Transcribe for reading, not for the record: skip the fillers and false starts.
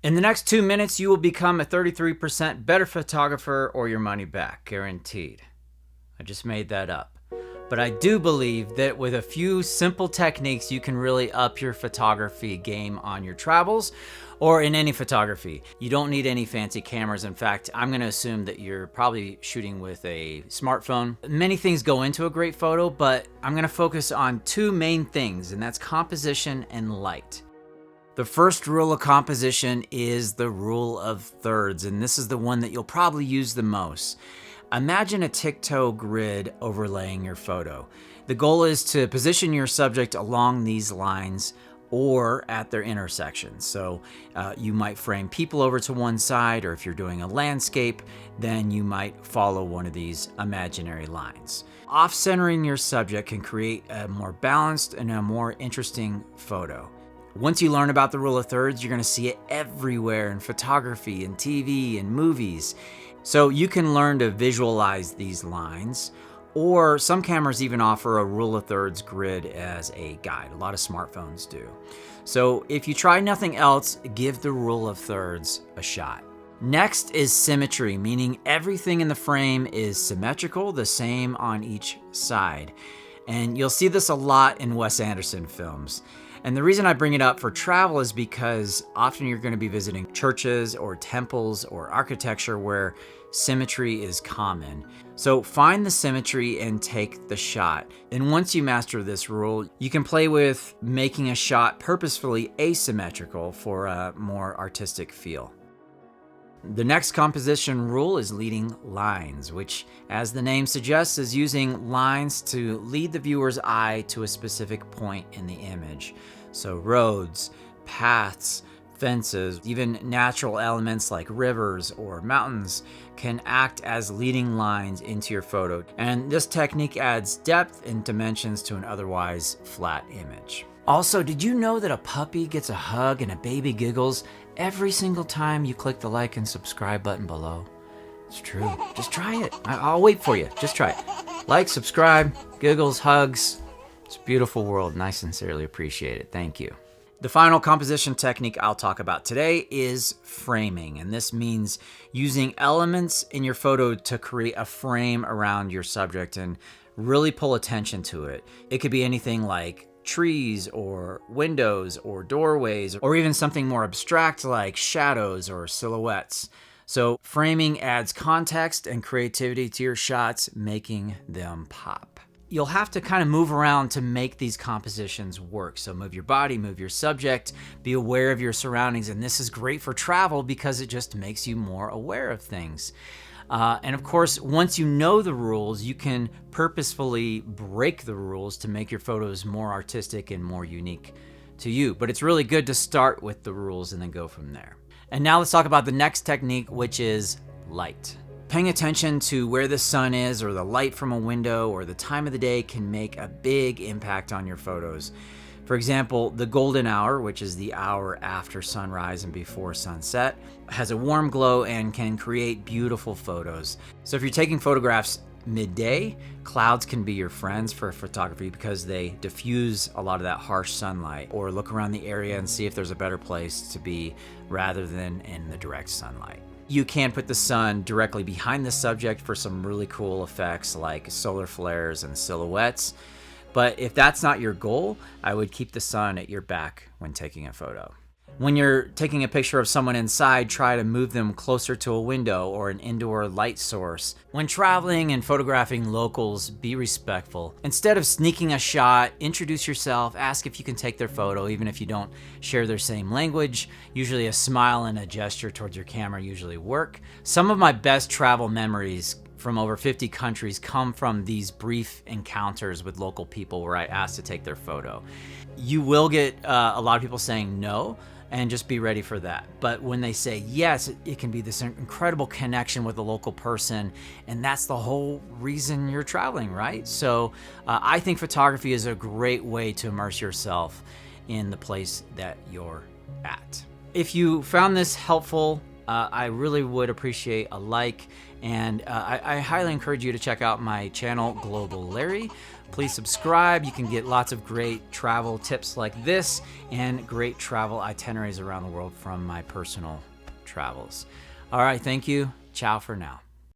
In the next 2 minutes, you will become a 33% better photographer or your money back, guaranteed. I just made that up. But I do believe that with a few simple techniques, you can really up your photography game on your travels or in any photography. You don't need any fancy cameras. In fact, I'm going to assume that you're probably shooting with a smartphone. Many things go into a great photo, but I'm going to focus on two main things, and that's composition and light. The first rule of composition is the rule of thirds, and this is the one that you'll probably use the most. Imagine a tic-tac grid overlaying your photo. The goal is to position your subject along these lines or at their intersections. So you might frame people over to one side, or if you're doing a landscape, then you might follow one of these imaginary lines. Off-centering your subject can create a more balanced and a more interesting photo. Once you learn about the rule of thirds, you're going to see it everywhere in photography and TV and movies. So you can learn to visualize these lines, or some cameras even offer a rule of thirds grid as a guide. A lot of smartphones do. So if you try nothing else, give the rule of thirds a shot. Next is symmetry, meaning everything in the frame is symmetrical, the same on each side. And you'll see this a lot in Wes Anderson films. And the reason I bring it up for travel is because often you're going to be visiting churches or temples or architecture where symmetry is common. So find the symmetry and take the shot. And once you master this rule, you can play with making a shot purposefully asymmetrical for a more artistic feel. The next composition rule is leading lines, which, as the name suggests, is using lines to lead the viewer's eye to a specific point in the image. So roads, paths, fences, even natural elements like rivers or mountains can act as leading lines into your photo. And this technique adds depth and dimensions to an otherwise flat image. Also, did you know that a puppy gets a hug and a baby giggles every single time you click the like and subscribe button below? It's true. Just try it. I'll wait for you. Just try it. Like, subscribe, giggles, hugs. It's a beautiful world, and I sincerely appreciate it. Thank you. The final composition technique I'll talk about today is framing, and this means using elements in your photo to create a frame around your subject and really pull attention to it. It could be anything like trees or windows or doorways, or even something more abstract like shadows or silhouettes. So framing adds context and creativity to your shots, making them pop. You'll have to kind of move around to make these compositions work. So move your body, move your subject, be aware of your surroundings. And this is great for travel because it just makes you more aware of things. And of course, once you know the rules, you can purposefully break the rules to make your photos more artistic and more unique to you. But it's really good to start with the rules and then go from there. And now let's talk about the next technique, which is light. Paying attention to where the sun is or the light from a window or the time of the day can make a big impact on your photos. For example, the golden hour, which is the hour after sunrise and before sunset, has a warm glow and can create beautiful photos. So if you're taking photographs midday, clouds can be your friends for photography because they diffuse a lot of that harsh sunlight. Or look around the area and see if there's a better place to be rather than in the direct sunlight. You can put the sun directly behind the subject for some really cool effects like solar flares and silhouettes. But if that's not your goal, I would keep the sun at your back when taking a photo. When you're taking a picture of someone inside, try to move them closer to a window or an indoor light source. When traveling and photographing locals, be respectful. Instead of sneaking a shot, introduce yourself, ask if you can take their photo, even if you don't share their same language. Usually a smile and a gesture towards your camera usually work. Some of my best travel memories from over 50 countries come from these brief encounters with local people where I asked to take their photo. You will get a lot of people saying no, and just be ready for that. But when they say yes, it can be this incredible connection with a local person, and that's the whole reason you're traveling, right? So I think photography is a great way to immerse yourself in the place that you're at. If you found this helpful, I really would appreciate a like And I highly encourage you to check out my channel, Global Larry. Please subscribe. You can get lots of great travel tips like this and great travel itineraries around the world from my personal travels. All right, thank you. Ciao for now.